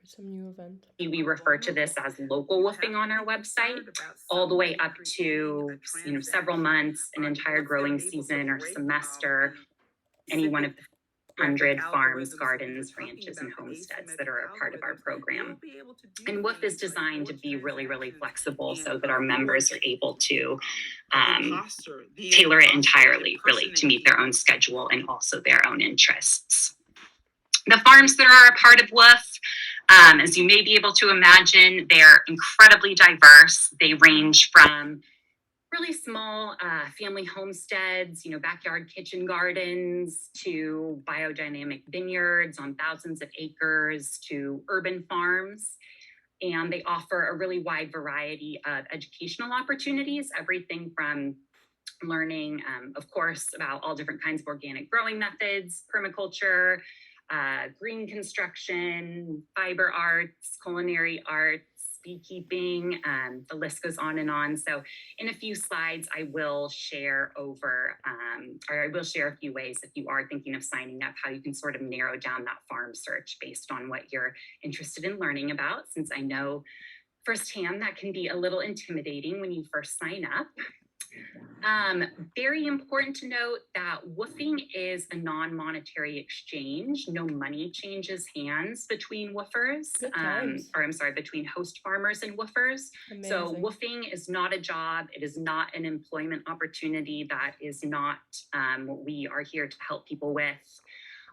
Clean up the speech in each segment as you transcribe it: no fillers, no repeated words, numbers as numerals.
Some new event. We refer to this as local woofing on our website, all the way up to several months, an entire growing season or semester, any one of the 100 farms, gardens, ranches, and homesteads that are a part of our program. And WOOF is designed to be really, really flexible so that our members are able to tailor it entirely, really, to meet their own schedule and also their own interests. The farms that are a part of WOOF, as you may be able to imagine, they're incredibly diverse. They range from really small family homesteads, backyard kitchen gardens, to biodynamic vineyards on thousands of acres, to urban farms. And they offer a really wide variety of educational opportunities, everything from learning, of course, about all different kinds of organic growing methods, permaculture, green construction, fiber arts, culinary arts, beekeeping, the list goes on and on. So in a few slides, I will share a few ways if you are thinking of signing up, how you can sort of narrow down that farm search based on what you're interested in learning about, since I know firsthand that can be a little intimidating when you first sign up. Very important to note that woofing is a non-monetary exchange. No money changes hands between woofers, between host farmers and woofers. Amazing. So woofing is not a job. It is not an employment opportunity. That is not what we are here to help people with.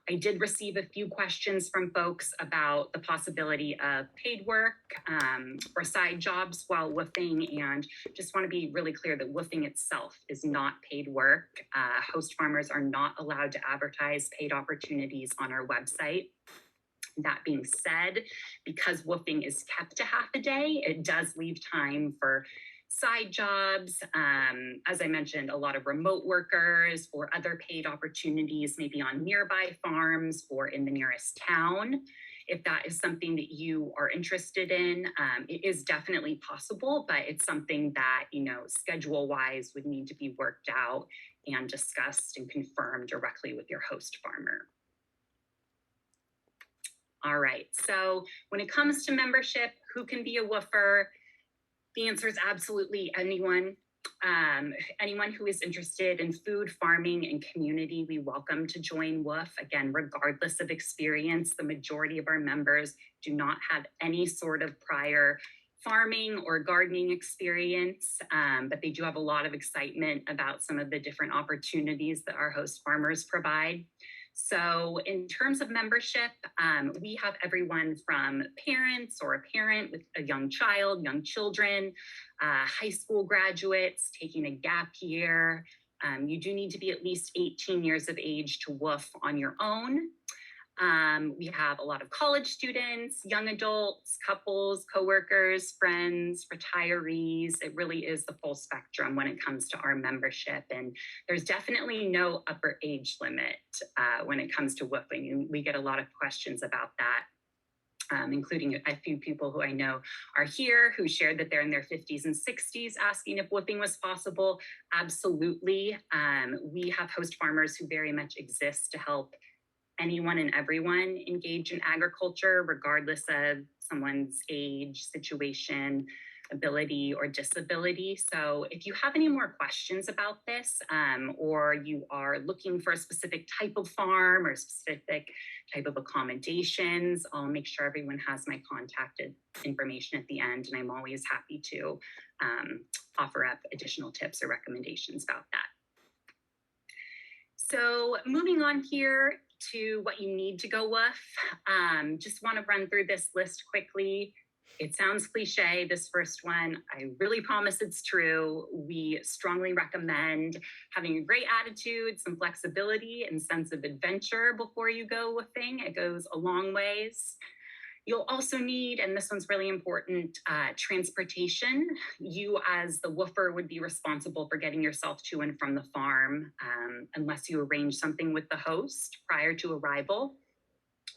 I did receive a few questions from folks about the possibility of paid work or side jobs while woofing, and just want to be really clear that woofing itself is not paid work. Host farmers are not allowed to advertise paid opportunities on our website. That being said, because woofing is kept to half a day, it does leave time for side jobs, as I mentioned, a lot of remote workers or other paid opportunities, maybe on nearby farms or in the nearest town. If that is something that you are interested in, it is definitely possible, but it's something that, schedule-wise would need to be worked out and discussed and confirmed directly with your host farmer. All right, so when it comes to membership, who can be a woofer? The answer is absolutely anyone. Anyone who is interested in food, farming, and community, we welcome to join WOOF. Again, regardless of experience, the majority of our members do not have any sort of prior farming or gardening experience, but they do have a lot of excitement about some of the different opportunities that our host farmers provide. So in terms of membership, we have everyone from parents or a parent with a young child, young children, high school graduates taking a gap year. You do need to be at least 18 years of age to woof on your own. We have a lot of college students, young adults, couples, coworkers, friends, retirees. It really is the full spectrum when it comes to our membership. And there's definitely no upper age limit when it comes to woofing. And we get a lot of questions about that. Including a few people who I know are here who shared that they're in their 50s and 60s asking if woofing was possible. Absolutely. We have host farmers who very much exist to help anyone and everyone engage in agriculture, regardless of someone's age, situation, ability, or disability. So if you have any more questions about this, or you are looking for a specific type of farm or specific type of accommodations, I'll make sure everyone has my contact information at the end, and I'm always happy to offer up additional tips or recommendations about that. So moving on here to what you need to go with. Just want to run through this list quickly. It sounds cliche, this first one. I really promise it's true. We strongly recommend having a great attitude, some flexibility, and sense of adventure before you go woofing. It goes a long ways. You'll also need, and this one's really important, transportation. You as the woofer would be responsible for getting yourself to and from the farm, unless you arrange something with the host prior to arrival.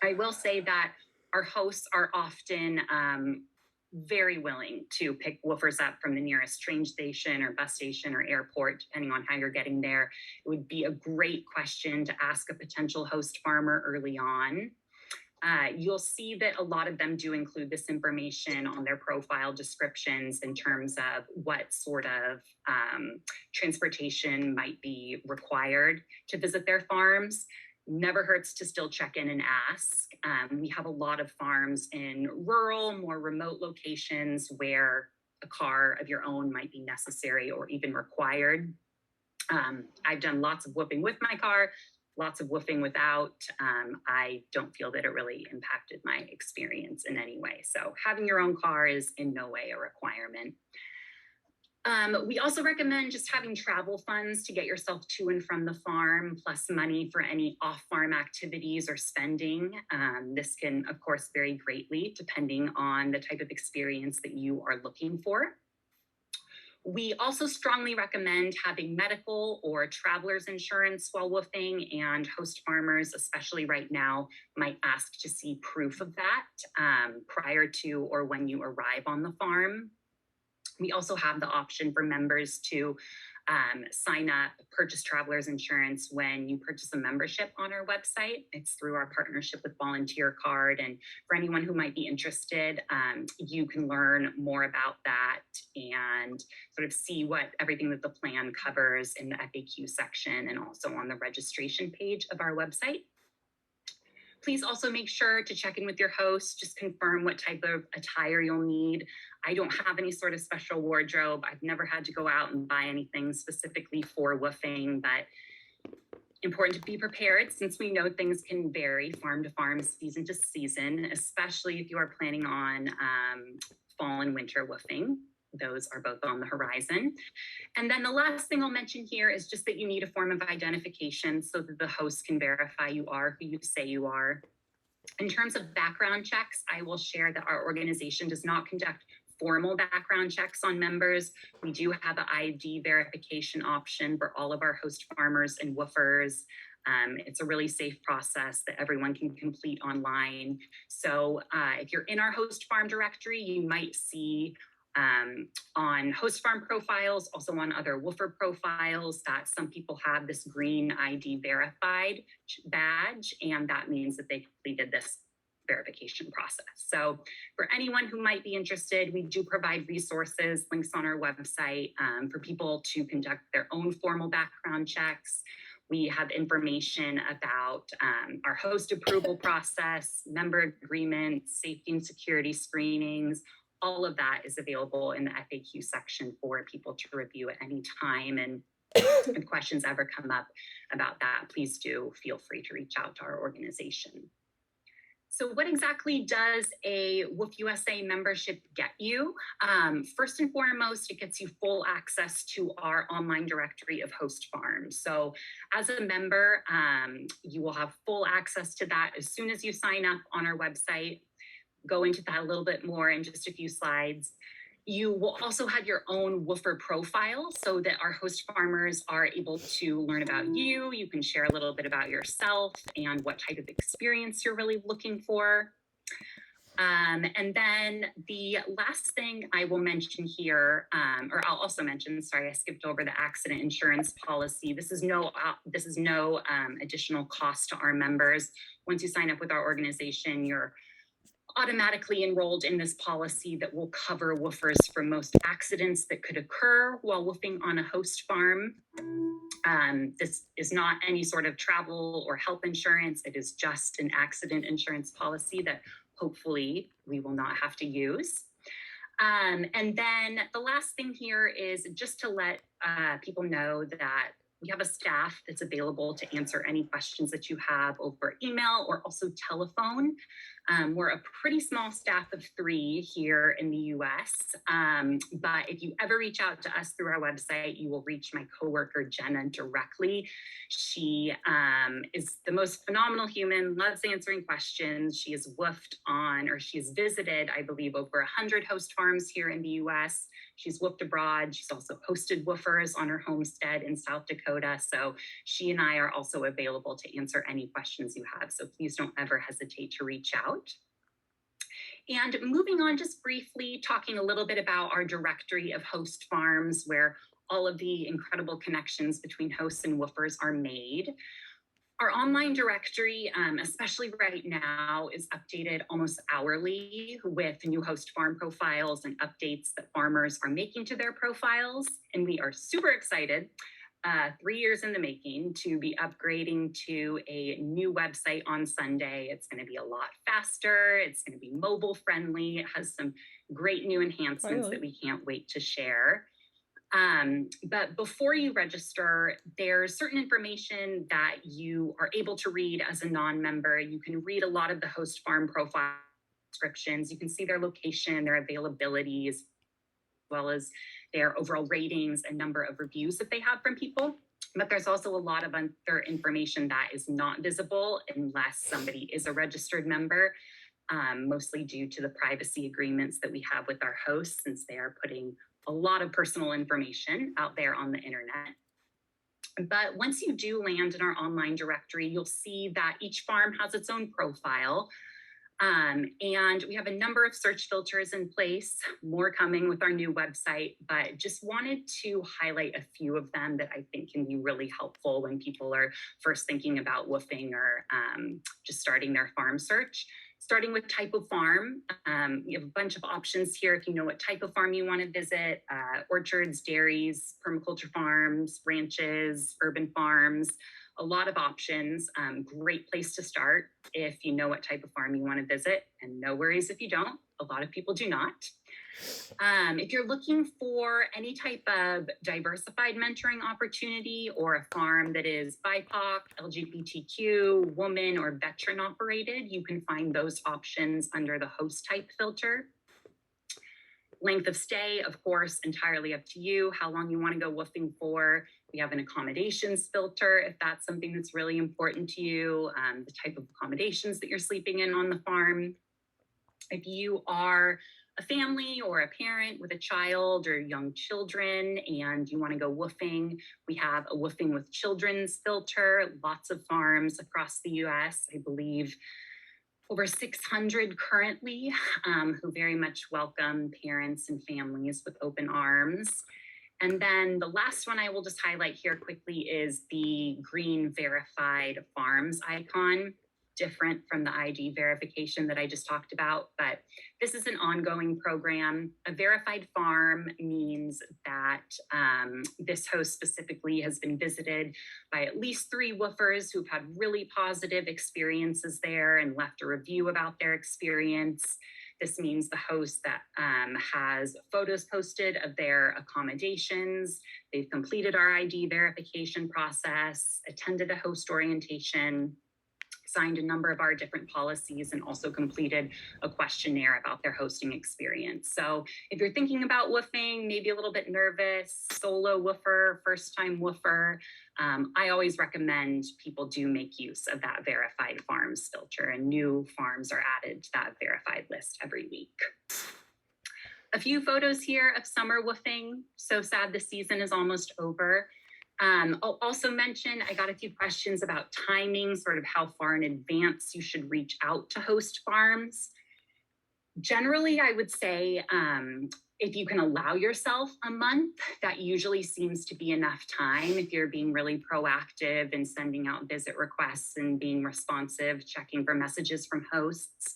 I will say that our hosts are often very willing to pick woofers up from the nearest train station or bus station or airport, depending on how you're getting there. It would be a great question to ask a potential host farmer early on. You'll see that a lot of them do include this information on their profile descriptions in terms of what sort of transportation might be required to visit their farms. Never hurts to still check in and ask. We have a lot of farms in rural, more remote locations where a car of your own might be necessary or even required. I've done lots of woofing with my car, lots of woofing without. I don't feel that it really impacted my experience in any way. So having your own car is in no way a requirement. We also recommend just having travel funds to get yourself to and from the farm, plus money for any off-farm activities or spending. This can, of course, vary greatly depending on the type of experience that you are looking for. We also strongly recommend having medical or traveler's insurance while woofing, and host farmers, especially right now, might ask to see proof of that prior to or when you arrive on the farm. We also have the option for members to sign up, purchase traveler's insurance when you purchase a membership on our website. It's through our partnership with Volunteer Card. And for anyone who might be interested, you can learn more about that and sort of see what everything that the plan covers in the FAQ section and also on the registration page of our website. Please also make sure to check in with your host, just confirm what type of attire you'll need. I don't have any sort of special wardrobe. I've never had to go out and buy anything specifically for woofing, but important to be prepared since we know things can vary farm to farm, season to season, especially if you are planning on fall and winter woofing. Those are both on the horizon. And then the last thing I'll mention here is just that you need a form of identification so that the host can verify you are who you say you are. In terms of background checks, I will share that our organization does not conduct formal background checks on members. We do have an ID verification option for all of our host farmers and woofers. It's a really safe process that everyone can complete online. So if you're in our host farm directory, you might see on host farm profiles, also on other woofer profiles, that some people have this green ID verified badge, and that means that they completed this verification process. So for anyone who might be interested, we do provide resources, links on our website for people to conduct their own formal background checks. We have information about our host approval process, member agreements, safety and security screenings. All of that is available in the FAQ section for people to review at any time. And if questions ever come up about that, please do feel free to reach out to our organization. So what exactly does a Woof USA membership get you? First and foremost, it gets you full access to our online directory of host farms. So as a member, you will have full access to that as soon as you sign up on our website. Go into that a little bit more in just a few slides. You will also have your own woofer profile so that our host farmers are able to learn about you. You can share a little bit about yourself and what type of experience you're really looking for. And then the last thing I will mention here, or I'll also mention, sorry, I skipped over the accident insurance policy. This is no additional cost to our members. Once you sign up with our organization, you're automatically enrolled in this policy that will cover woofers for most accidents that could occur while woofing on a host farm. This is not any sort of travel or health insurance. It is just an accident insurance policy that hopefully we will not have to use. And then the last thing here is just to let people know that we have a staff that's available to answer any questions that you have over email or also telephone. We're a pretty small staff of 3 here in the US, but if you ever reach out to us through our website, you will reach my coworker, Jenna, directly. She is the most phenomenal human, loves answering questions. She has woofed on, or she's visited, I believe, over 100 host farms here in the US. She's woofed abroad. She's also hosted woofers on her homestead in South Dakota. So she and I are also available to answer any questions you have. So please don't ever hesitate to reach out. And moving on just briefly, talking a little bit about our directory of host farms where all of the incredible connections between hosts and woofers are made. Our online directory, especially right now, is updated almost hourly with new host farm profiles and updates that farmers are making to their profiles. And we are super excited, 3 years in the making, to be upgrading to a new website on Sunday. It's going to be a lot faster. It's going to be mobile friendly. It has some great new enhancements that we can't wait to share. But before you register, there's certain information that you are able to read as a non-member. You can read a lot of the host farm profile descriptions. You can see their location, their availabilities, as well as their overall ratings and number of reviews that they have from people. But there's also a lot of other information that is not visible unless somebody is a registered member, mostly due to the privacy agreements that we have with our hosts, since they are putting a lot of personal information out there on the internet. But once you do land in our online directory, you'll see that each farm has its own profile. And we have a number of search filters in place, more coming with our new website, but just wanted to highlight a few of them that I think can be really helpful when people are first thinking about woofing or just starting their farm search. Starting with type of farm, you have a bunch of options here if you know what type of farm you want to visit: orchards, dairies, permaculture farms, ranches, urban farms, a lot of options. Great place to start if you know what type of farm you want to visit, and no worries if you don't. A lot of people do not. If you're looking for any type of diversified mentoring opportunity or a farm that is BIPOC, LGBTQ, woman, or veteran operated, you can find those options under the host type filter. Length of stay, of course, entirely up to you, how long you want to go woofing for. We have an accommodations filter if that's something that's really important to you, the type of accommodations that you're sleeping in on the farm. If you are a family or a parent with a child or young children and you want to go woofing, we have a woofing with children's filter. Lots of farms across the US, I believe over 600 currently, who very much welcome parents and families with open arms. And then the last one I will just highlight here quickly is the green verified farms icon. Different from the ID verification that I just talked about, but this is an ongoing program. A verified farm means that this host specifically has been visited by at least 3 woofers who've had really positive experiences there and left a review about their experience. This means the host that has photos posted of their accommodations, they've completed our ID verification process, attended a host orientation, signed a number of our different policies, and also completed a questionnaire about their hosting experience. So if you're thinking about woofing, maybe a little bit nervous, solo woofer, first time woofer, I always recommend people do make use of that verified farms filter, and new farms are added to that verified list every week. A few photos here of summer woofing. So sad the season is almost over. I'll also mention, I got a few questions about timing, sort of how far in advance you should reach out to host farms. Generally, I would say if you can allow yourself a month, that usually seems to be enough time if you're being really proactive and sending out visit requests and being responsive, checking for messages from hosts.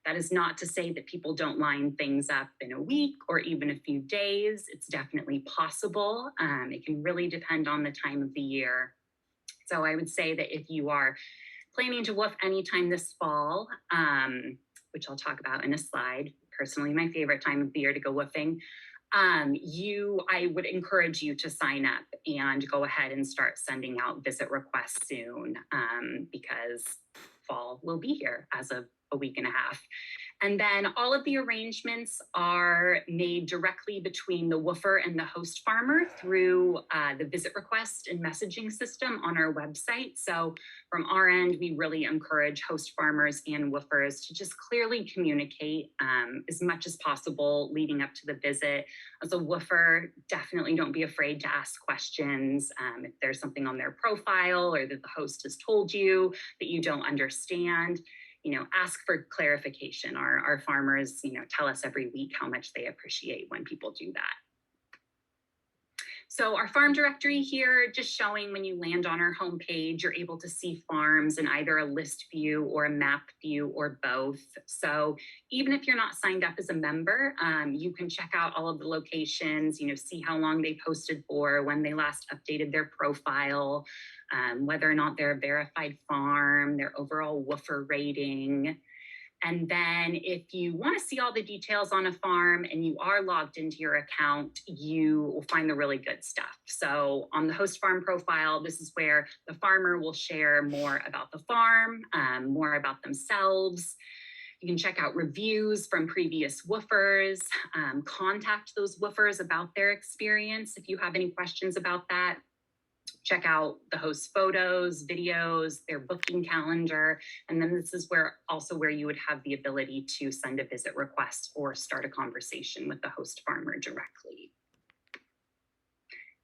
That is not to say that people don't line things up in a week or even a few days. It's definitely possible. It can really depend on the time of the year. So I would say that if you are planning to woof anytime this fall, which I'll talk about in a slide, personally my favorite time of the year to go woofing, I would encourage you to sign up and go ahead and start sending out visit requests soon, because fall will be here as of a week and a half. And then all of the arrangements are made directly between the woofer and the host farmer through the visit request and messaging system on our website. So from our end, we really encourage host farmers and woofers to just clearly communicate as much as possible leading up to the visit. As a woofer, definitely don't be afraid to ask questions. If there's something on their profile or that the host has told you that you don't understand, ask for clarification. Our farmers, tell us every week how much they appreciate when people do that. So our farm directory here, just showing when you land on our homepage, you're able to see farms in either a list view or a map view or both. So even if you're not signed up as a member, you can check out all of the locations, see how long they posted for, when they last updated their profile, whether or not they're a verified farm, their overall woofer rating. And then if you want to see all the details on a farm and you are logged into your account, you will find the really good stuff. So on the host farm profile, this is where the farmer will share more about the farm, more about themselves. You can check out reviews from previous woofers, contact those woofers about their experience if you have any questions about that. Check out the host photos, videos, their booking calendar. And then this is where you would have the ability to send a visit request or start a conversation with the host farmer directly.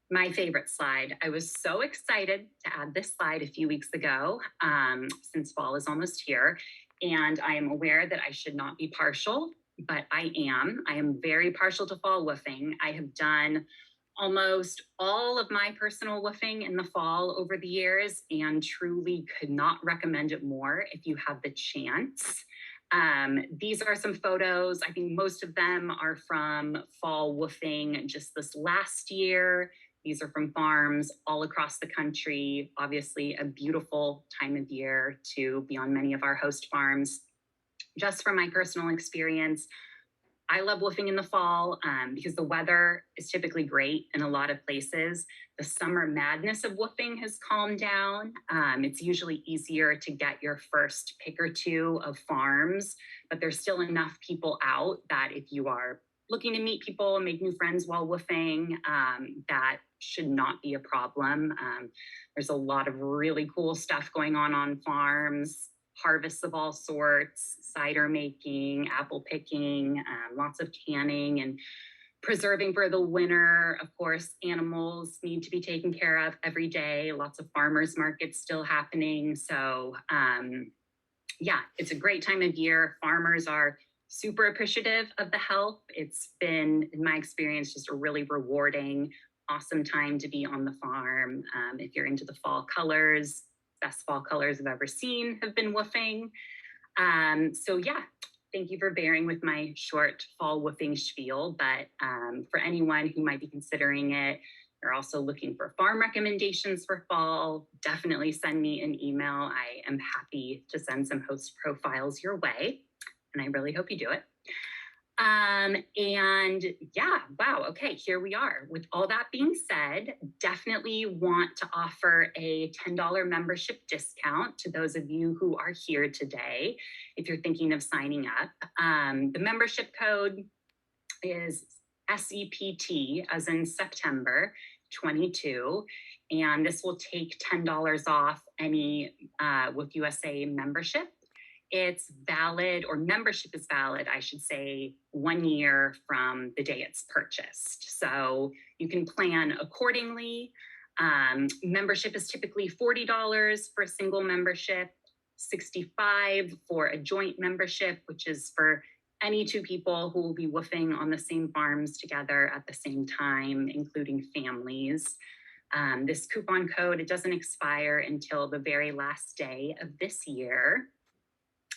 My favorite slide. I was so excited to add this slide a few weeks ago, since fall is almost here. And I am aware that I should not be partial, but I am. I am very partial to fall woofing. I have done almost all of my personal woofing in the fall over the years and truly could not recommend it more if you have the chance. These are some photos. I think most of them are from fall woofing just this last year. These are from farms all across the country. Obviously, a beautiful time of year to be on many of our host farms. Just from my personal experience, I love woofing in the fall because the weather is typically great in a lot of places. The summer madness of woofing has calmed down. It's usually easier to get your first pick or two of farms, but there's still enough people out that if you are looking to meet people and make new friends while woofing, that should not be a problem. There's a lot of really cool stuff going on farms. Harvests of all sorts, cider making, apple picking, lots of canning and preserving for the winter. Of course, animals need to be taken care of every day. Lots of farmers markets still happening. So yeah, it's a great time of year. Farmers are super appreciative of the help. It's been, in my experience, just a really rewarding, awesome time to be on the farm. If you're into the fall colors, best fall colors I've ever seen have been woofing. So yeah, thank you for bearing with my short fall woofing spiel, but for anyone who might be considering it, you're also looking for farm recommendations for fall, definitely send me an email. I am happy to send some host profiles your way, and I really hope you do it. And yeah, wow, okay, here we are. With all that being said, definitely want to offer a $10 membership discount to those of you who are here today, if you're thinking of signing up. The membership code is SEPT, as in September 22, and this will take $10 off any Woof USA membership. It's valid, or membership is valid, I should say, 1 year from the day it's purchased. So you can plan accordingly. Membership is typically $40 for a single membership, $65 for a joint membership, which is for any two people who will be woofing on the same farms together at the same time, including families. This coupon code, it doesn't expire until the very last day of this year.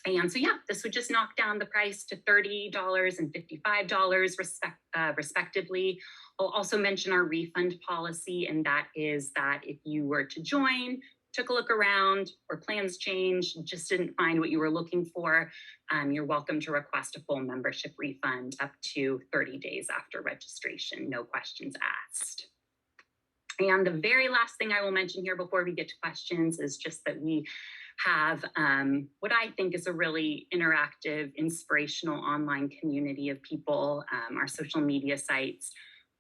And so, yeah, this would just knock down the price to $30 and $55 respectively. I'll also mention our refund policy, and that is that if you were to join, took a look around, or plans changed, just didn't find what you were looking for, you're welcome to request a full membership refund up to 30 days after registration, no questions asked. And the very last thing I will mention here before we get to questions is just that we have what I think is a really interactive, inspirational online community of people. Our social media sites,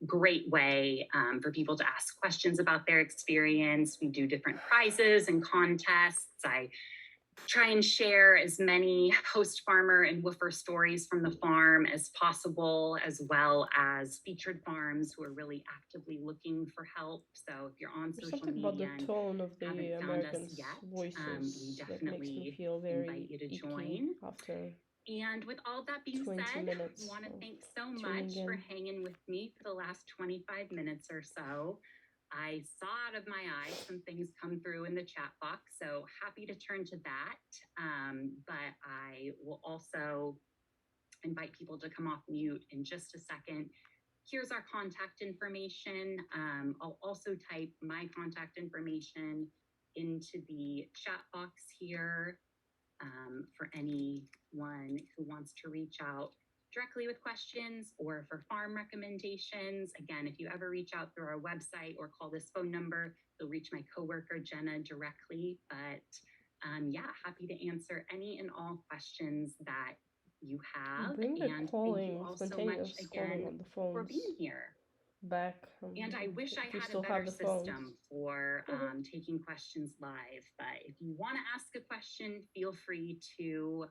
great way for people to ask questions about their experience. We do different prizes and contests. I try and share as many host farmer and woofer stories from the farm as possible, as well as featured farms who are really actively looking for help. So if you're on There's social something about the media and tone of the haven't found us Americans' yet, we voices that makes me definitely feel invite very you to icky join. after. And with all that being 20 said, minutes I want to of thank so tuning much for in. hanging with me for the last 25 minutes or so. I saw out of my eyes some things come through in the chat box, so happy to turn to that. But I will also invite people to come off mute in just a second. Here's our contact information. I'll also type my contact information into the chat box here for anyone who wants to reach out directly with questions or for farm recommendations. Again, if you ever reach out through our website or call this phone number, you'll reach my coworker Jenna directly. But yeah, happy to answer any and all questions that you have. Bring the And calling, thank you all so much spontaneous calling again on the phones for being here. back. And I wish I if you had a still have better the phones. system for taking questions live. But if you want to ask a question, feel free to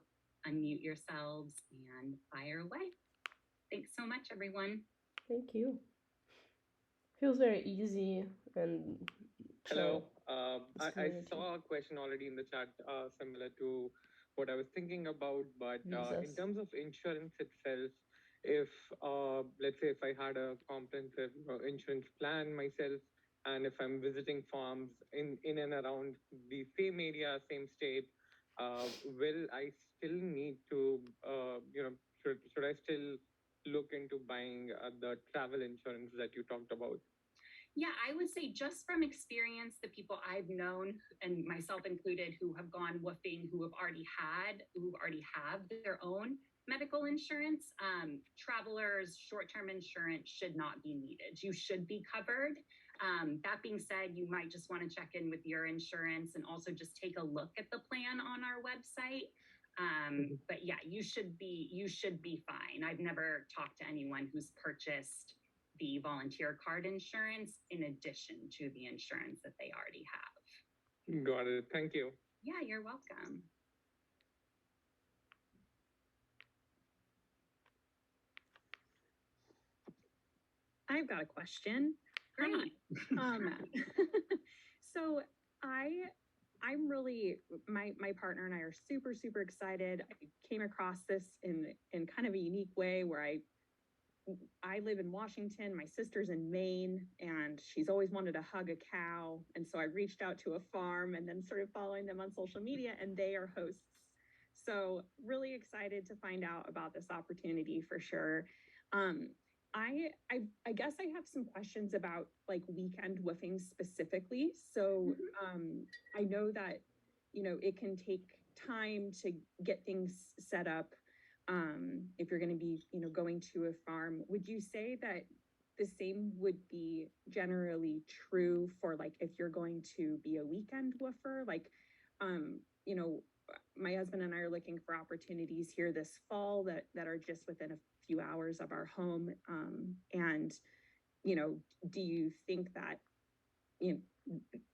unmute yourselves and fire away. Thanks so much, everyone. Thank you. Feels very easy and chill. Hello. I saw a question already in the chat similar to what I was thinking about, but in terms of insurance itself, if let's say if I had a comprehensive insurance plan myself, and if I'm visiting farms in and around the same area, same state, will I still need to, should I still look into buying the travel insurance that you talked about? Yeah, I would say just from experience, the people I've known, and myself included, who have gone woofing, who already have their own medical insurance, travelers, short-term insurance should not be needed. You should be covered. That being said, you might just want to check in with your insurance and also just take a look at the plan on our website. But yeah, you should be fine. I've never talked to anyone who's purchased the volunteer card insurance in addition to the insurance that they already have. Got it. Thank you. Yeah, you're welcome. I've got a question. Great. So I'm really my partner and I are super excited. I came across this in kind of a unique way where I live in Washington, my sister's in Maine, and she's always wanted to hug a cow. And so I reached out to a farm and then started following them on social media, and they are hosts. So really excited to find out about this opportunity for sure. I guess I have some questions about like weekend woofing specifically. So I know that, it can take time to get things set up. If you're going to be, going to a farm, would you say that the same would be generally true for like if you're going to be a weekend woofer? Like, my husband and I are looking for opportunities here this fall that are just within a few hours of our home. And, do you think that,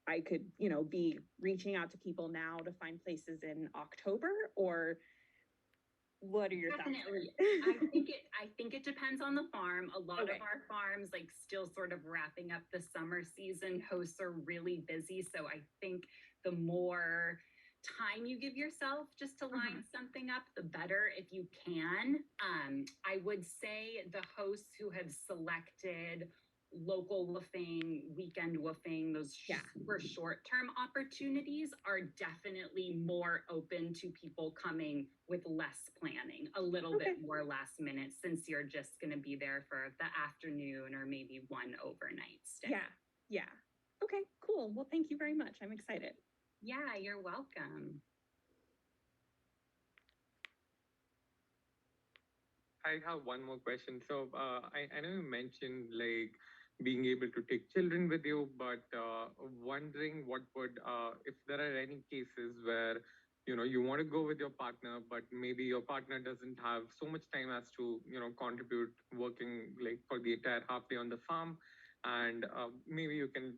I could, be reaching out to people now to find places in October, or what are your Definitely. thoughts? I think it depends on the farm. A lot of our farms, like still sort of wrapping up the summer season, hosts are really busy. So I think the more time you give yourself just to line something up, the better if you can. I would say the hosts who have selected local woofing, weekend woofing, those super short-term opportunities are definitely more open to people coming with less planning, a little bit more last minute, since you're just going to be there for the afternoon or maybe one overnight stay. Yeah. Okay, cool. Well, thank you very much. I'm excited. Yeah, you're welcome. I have one more question. So I know you mentioned like being able to take children with you, but wondering what would, if there are any cases where, you want to go with your partner, but maybe your partner doesn't have so much time as to, contribute working like for the entire half day on the farm. And maybe you can,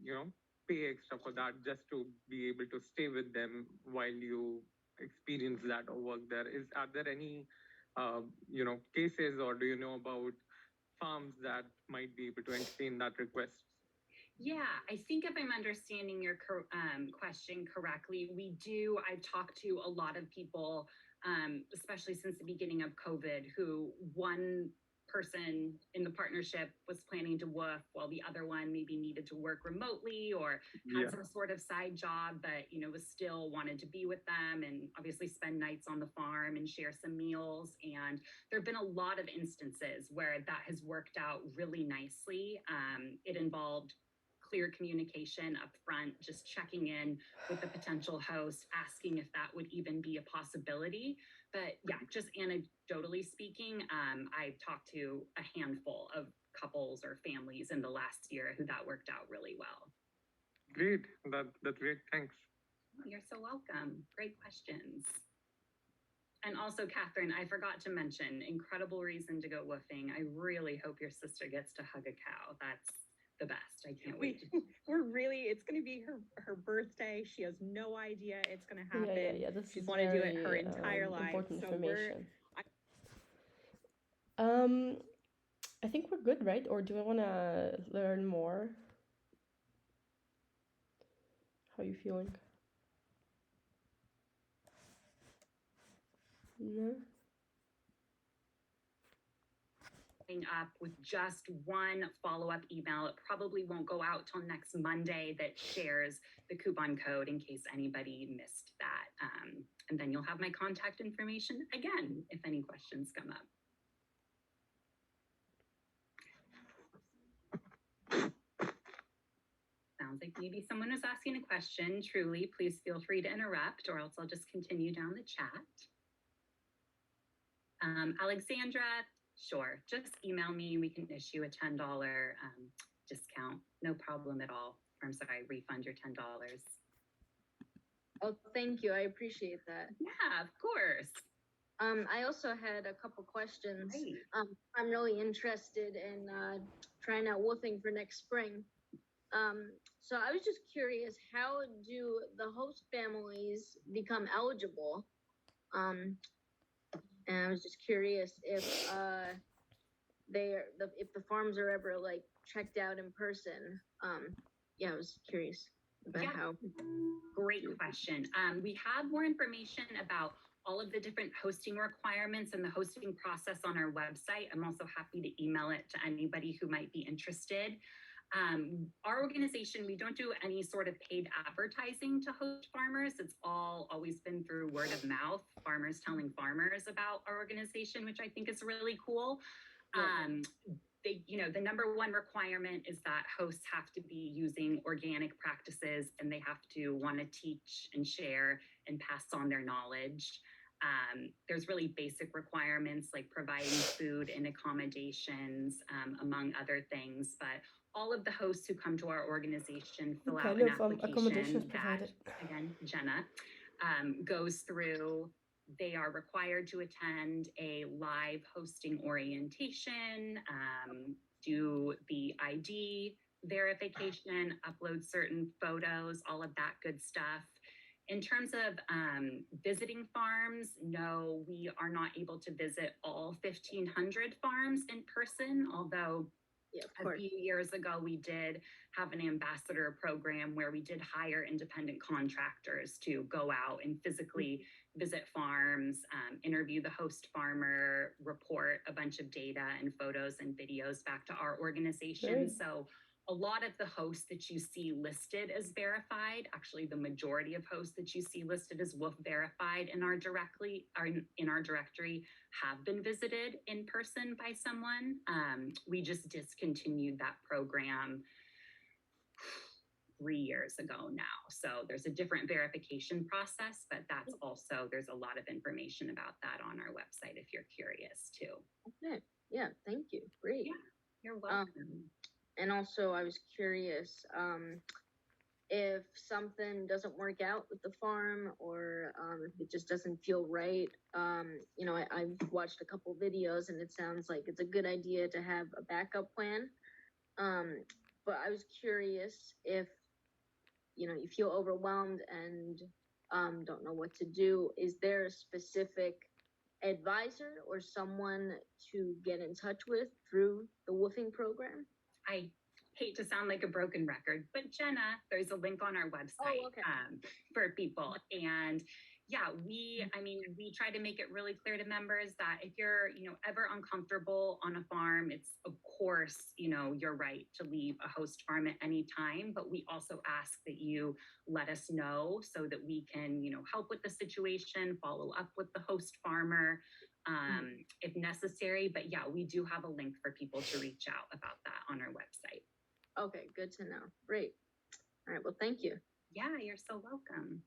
pay extra for that just to be able to stay with them while you experience that or work there. Are there any cases, or do you know about farms that might be able to entertain that request? Yeah, I think if I'm understanding your question correctly, I've talked to a lot of people especially since the beginning of COVID, who one person in the partnership was planning to woof while the other one maybe needed to work remotely or had some sort of side job, but was still wanted to be with them and obviously spend nights on the farm and share some meals. And there have been a lot of instances where that has worked out really nicely. It involved clear communication up front, just checking in with the potential host, asking if that would even be a possibility. But yeah, just anecdotally speaking, I've talked to a handful of couples or families in the last year who that worked out really well. Great. That's great. Thanks. You're so welcome. Great questions. And also, Catherine, I forgot to mention, incredible reason to go woofing. I really hope your sister gets to hug a cow. That's the best. I can't wait. It's going to be her birthday. She has no idea it's going to happen. Yeah. This She's is wanted to do it her very, entire life. important So information. I think we're good, right? Or do I want to learn more? How are you feeling? No? Up with just one follow-up email. It probably won't go out till next Monday that shares the coupon code in case anybody missed that. And then you'll have my contact information again if any questions come up. Sounds like maybe someone was asking a question. Truly, please feel free to interrupt or else I'll just continue down the chat. Alexandra, sure, just email me. We can issue a $10 discount. No problem at all. I'm sorry, refund your $10. Oh, thank you. I appreciate that. Yeah, of course. I also had a couple questions. Great. I'm really interested in trying out woofing for next spring. So I was just curious, how do the host families become eligible? And I was just curious if if the farms are ever like checked out in person. I was curious about how. Great question. We have more information about all of the different hosting requirements and the hosting process on our website. I'm also happy to email it to anybody who might be interested. Our organization, we don't do any sort of paid advertising to host farmers. It's always been through word of mouth, farmers telling farmers about our organization, which I think is really cool. The number one requirement is that hosts have to be using organic practices and they have to want to teach and share and pass on their knowledge. There's really basic requirements like providing food and accommodations, among other things, but all of the hosts who come to our organization fill out an application that, again, Jenna, goes through. They are required to attend a live hosting orientation, do the ID verification, upload certain photos, all of that good stuff. In terms of visiting farms, no, we are not able to visit all 1,500 farms in person, although a few years ago, we did have an ambassador program where we did hire independent contractors to go out and physically visit farms, interview the host farmer, report a bunch of data and photos and videos back to our organization. So a lot of the hosts that you see listed as verified, actually the majority of hosts that you see listed as WOOF verified in our directory have been visited in person by someone. We just discontinued that program 3 years ago now. So there's a different verification process, but that's also, there's a lot of information about that on our website if you're curious too. Okay. Yeah, thank you. Great. Yeah, you're welcome. And also, I was curious if something doesn't work out with the farm or if it just doesn't feel right. I've watched a couple videos and it sounds like it's a good idea to have a backup plan. But I was curious if, you feel overwhelmed and don't know what to do. Is there a specific advisor or someone to get in touch with through the woofing program? I hate to sound like a broken record, but Jenna, there's a link on our website for people. And yeah, we try to make it really clear to members that if you're, ever uncomfortable on a farm, it's of course, your right to leave a host farm at any time. But we also ask that you let us know so that we can, help with the situation, follow up with the host farmer if necessary. But yeah, we do have a link for people to reach out about that on our website. Okay, good to know. Great. All right, well, thank you. Yeah, you're so welcome.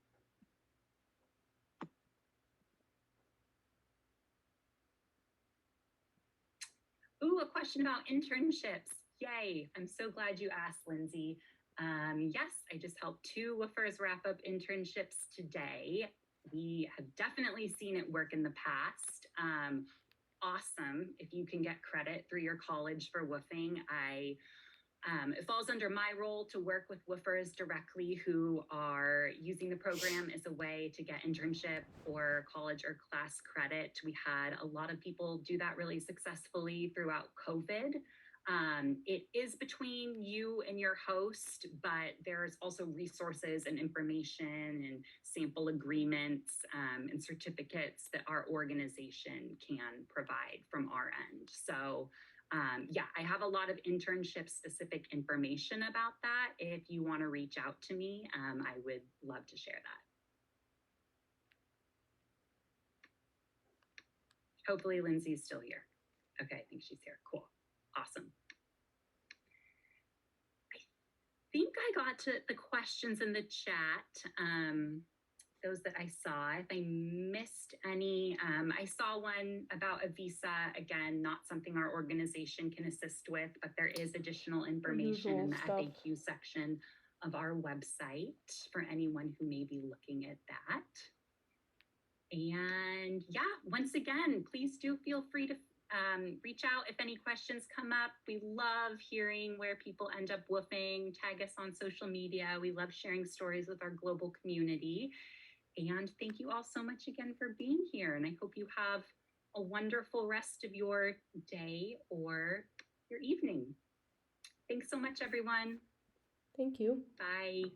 Ooh, a question about internships. Yay. I'm so glad you asked, Lindsay. Yes, I just helped 2 woofers wrap up internships today. We have definitely seen it work in the past. Awesome if you can get credit through your college for woofing. It falls under my role to work with woofers directly who are using the program as a way to get internship or college or class credit. We had a lot of people do that really successfully throughout COVID. It is between you and your host, but there's also resources and information and sample agreements and certificates that our organization can provide from our end. So yeah, I have a lot of internship specific information about that. If you want to reach out to me, I would love to share that. Hopefully Lindsay's still here. Okay, I think she's here. Cool. Awesome. I think I got to the questions in the chat. Those that I saw. If I missed any, I saw one about a visa. Again, not something our organization can assist with, but there is additional information in the FAQ section of our website for anyone who may be looking at that. And yeah, once again, please do feel free to reach out if any questions come up. We love hearing where people end up woofing. Tag us on social media. We love sharing stories with our global community. And thank you all so much again for being here. And I hope you have a wonderful rest of your day or your evening. Thanks so much, everyone. Thank you. Bye.